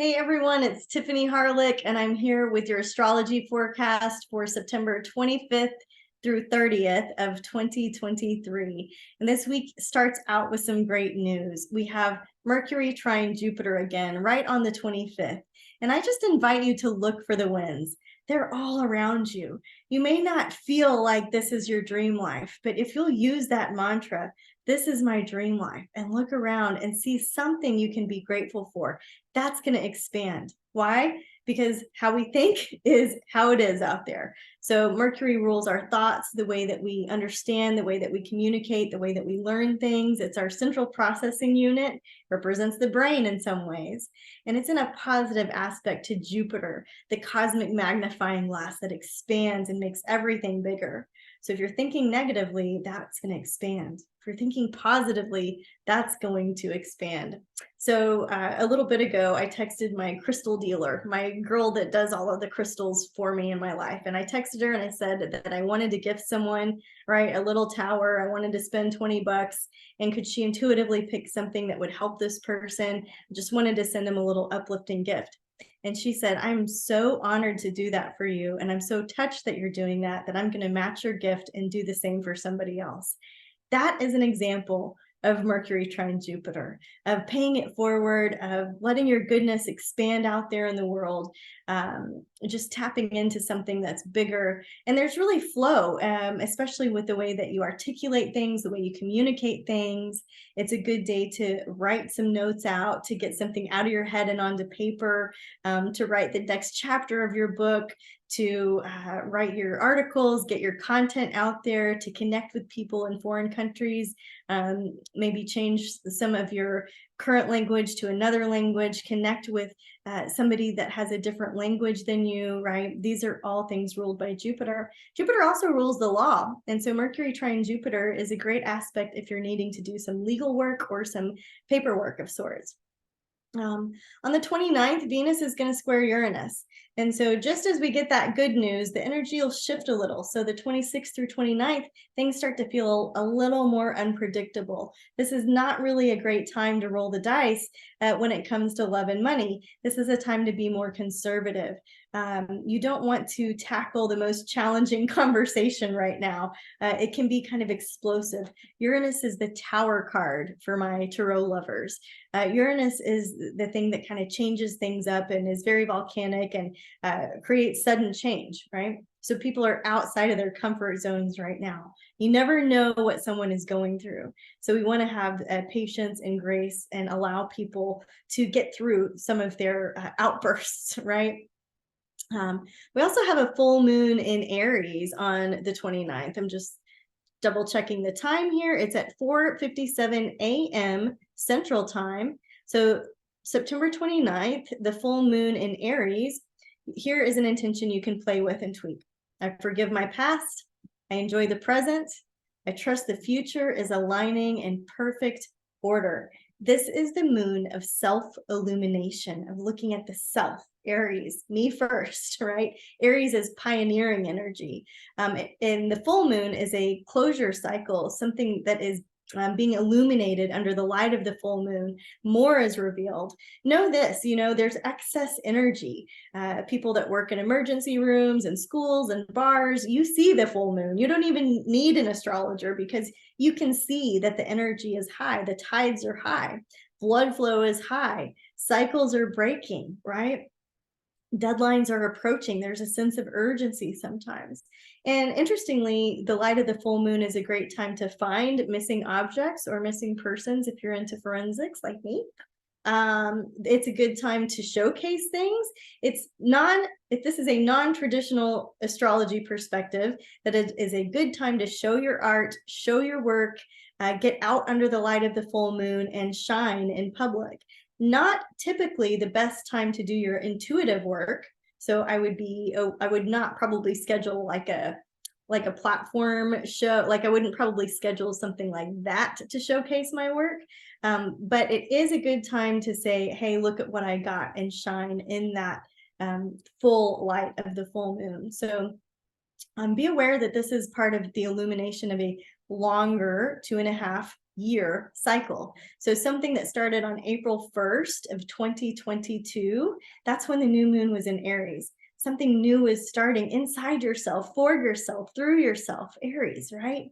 Hey everyone, it's Tiffany Harelik, and I'm here with your astrology forecast for September 25th through 30th of 2023. And this week starts out with some great news. We have Mercury trine Jupiter again, right on the 25th. And I just invite you to look for the winds. They're all around you. You may not feel like this is your dream life, but if you'll use that mantra, this is my dream life, and look around and see something you can be grateful for, that's going to expand. Why? Because how we think is how it is out there. So Mercury rules our thoughts, the way that we understand, the way that we communicate, the way that we learn things. It's our central processing unit, represents the brain in some ways. And it's in a positive aspect to Jupiter, the cosmic magnifying glass that expands and makes everything bigger. So if you're thinking negatively, that's going to expand. If you're thinking positively, that's going to expand. So a little bit ago, I texted my crystal dealer, my girl that does all of the crystals for me in my life. And I texted her and I said that I wanted to gift someone, right, a little tower. I wanted to spend 20 bucks. And could she intuitively pick something that would help this person? I just wanted to send them a little uplifting gift. And she said, I'm so honored to do that for you. And I'm so touched that you're doing that I'm going to match your gift and do the same for somebody else. That is an example of Mercury trine Jupiter, of paying it forward, of letting your goodness expand out there in the world, just tapping into something that's bigger. And there's really flow, especially with the way that you articulate things, the way you communicate things. It's a good day to write some notes out, to get something out of your head and onto paper, to write the next chapter of your book, to write your articles, get your content out there, to connect with people in foreign countries, maybe change some of your current language to another language, connect with somebody that has a different language than you, right? These are all things ruled by Jupiter. Jupiter also rules the law. And so Mercury trine Jupiter is a great aspect if you're needing to do some legal work or some paperwork of sorts. On the 29th, Venus is going to square Uranus. And so just as we get that good news, the energy will shift a little. So the 26th through 29th, things start to feel a little more unpredictable. This is not really a great time to roll the dice when it comes to love and money. This is a time to be more conservative. You don't want to tackle the most challenging conversation right now. It can be kind of explosive. Uranus is the Tower card for my tarot lovers. Uranus is the thing that kind of changes things up and is very volcanic and creates sudden change, right? So people are outside of their comfort zones right now. You never know what someone is going through. So we want to have patience and grace and allow people to get through some of their outbursts, right? We also have a full moon in Aries on the 29th. I'm just double checking the time here. It's at 4:57 a.m. Central Time. So September 29th, the full moon in Aries. Here is an intention you can play with and tweak. I forgive my past. I enjoy the present. I trust the future is aligning in perfect order. This is the moon of self-illumination, of looking at the self. Aries, me first, right? Aries is pioneering energy. And the full moon is a closure cycle, something that is being illuminated under the light of the full moon. More is revealed. Know this, there's excess energy. People that work in emergency rooms and schools and bars, you see the full moon. You don't even need an astrologer because you can see that the energy is high. The tides are high. Blood flow is high. Cycles are breaking, right? Deadlines are approaching. There's a sense of urgency sometimes. And interestingly, the light of the full moon is a great time to find missing objects or missing persons if you're into forensics like me. It's a good time to showcase things. If this is a non-traditional astrology perspective, that it is a good time to show your art, show your work, get out under the light of the full moon and shine in public. Not typically the best time to do your intuitive work. So I would not probably schedule like a platform show. Like I wouldn't probably schedule something like that to showcase my work. But it is a good time to say, hey, look at what I got, and shine in that full light of the full moon. So be aware that this is part of the illumination of a longer 2.5 year cycle. So something that started on April 1st of 2022, that's when the new moon was in Aries. Something new is starting inside yourself, for yourself, through yourself, Aries, right?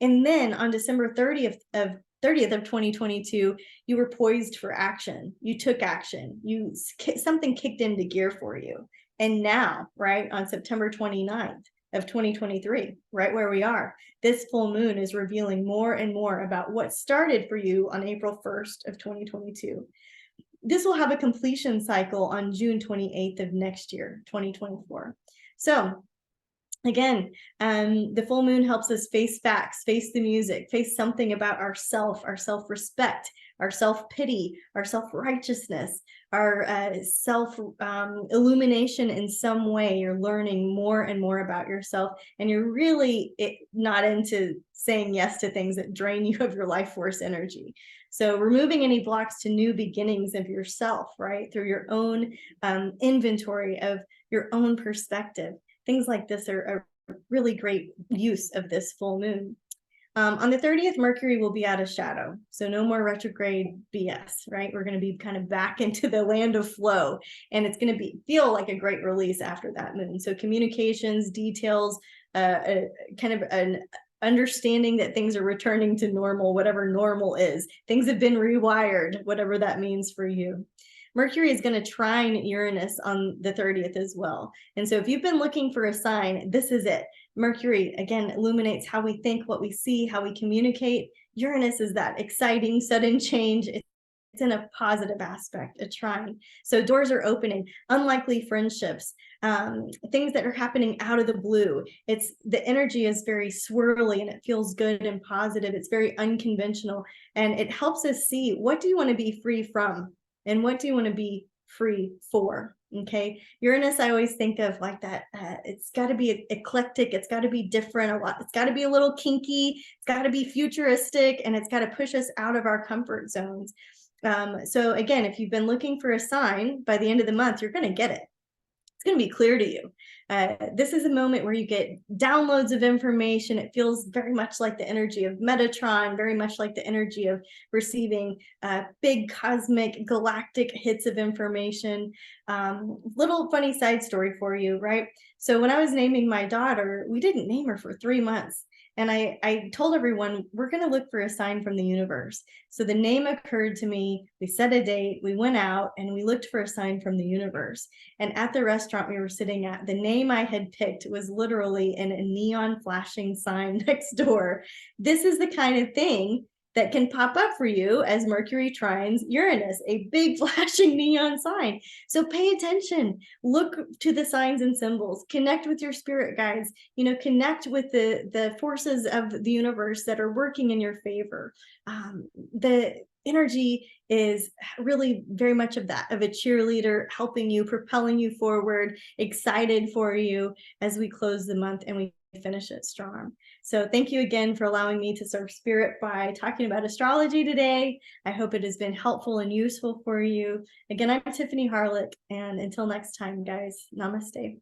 And then on December 30th of 2022, you were poised for action. You took action. Something kicked into gear for you. And now, right, on September 29th of 2023, right where we are, this full moon is revealing more and more about what started for you on April 1st of 2022. This will have a completion cycle on June 28th of next year, 2024. So again, the full moon helps us face facts, face the music, face something about ourself, our self-respect, our self-pity, our self-righteousness, our self-illumination in some way. You're learning more and more about yourself, and you're really not into saying yes to things that drain you of your life force energy. So removing any blocks to new beginnings of yourself, right, through your own inventory of your own perspective. Things like this are a really great use of this full moon. On the 30th, Mercury will be out of shadow. So no more retrograde BS, right? We're going to be kind of back into the land of flow, and it's going to feel like a great release after that moon. So communications, details, kind of an understanding that things are returning to normal, whatever normal is. Things have been rewired, whatever that means for you. Mercury is going to trine Uranus on the 30th as well. And so if you've been looking for a sign, this is it. Mercury, again, illuminates how we think, what we see, how we communicate. Uranus is that exciting, sudden change. It's in a positive aspect, a trine. So doors are opening, unlikely friendships, things that are happening out of the blue. The energy is very swirly and it feels good and positive. It's very unconventional, and it helps us see, what do you want to be free from? And what do you want to be free for? Okay. Uranus, I always think of like that. It's got to be eclectic. It's got to be different a lot. It's got to be a little kinky. It's got to be futuristic, and it's got to push us out of our comfort zones. So again, if you've been looking for a sign, by the end of the month, you're going to get it. It's going to be clear to you. This is a moment where you get downloads of information. It feels very much like the energy of Metatron, very much like the energy of receiving big cosmic galactic hits of information. Little funny side story for you, right? So when I was naming my daughter, we didn't name her for 3 months. And I told everyone, we're going to look for a sign from the universe. So the name occurred to me. We set a date. We went out and we looked for a sign from the universe. And at the restaurant we were sitting at, the name I had picked was literally in a neon flashing sign next door. This is the kind of thing that can pop up for you as Mercury trines Uranus, a big flashing neon sign. So pay attention, look to the signs and symbols, connect with your spirit guides, connect with the forces of the universe that are working in your favor. The energy is really very much of that, of a cheerleader, helping you, propelling you forward, excited for you as we close the month and we finish it strong. So thank you again for allowing me to serve spirit by talking about astrology today. I hope it has been helpful and useful for you. Again, I'm Tiffany Harelik, and until next time, guys, namaste.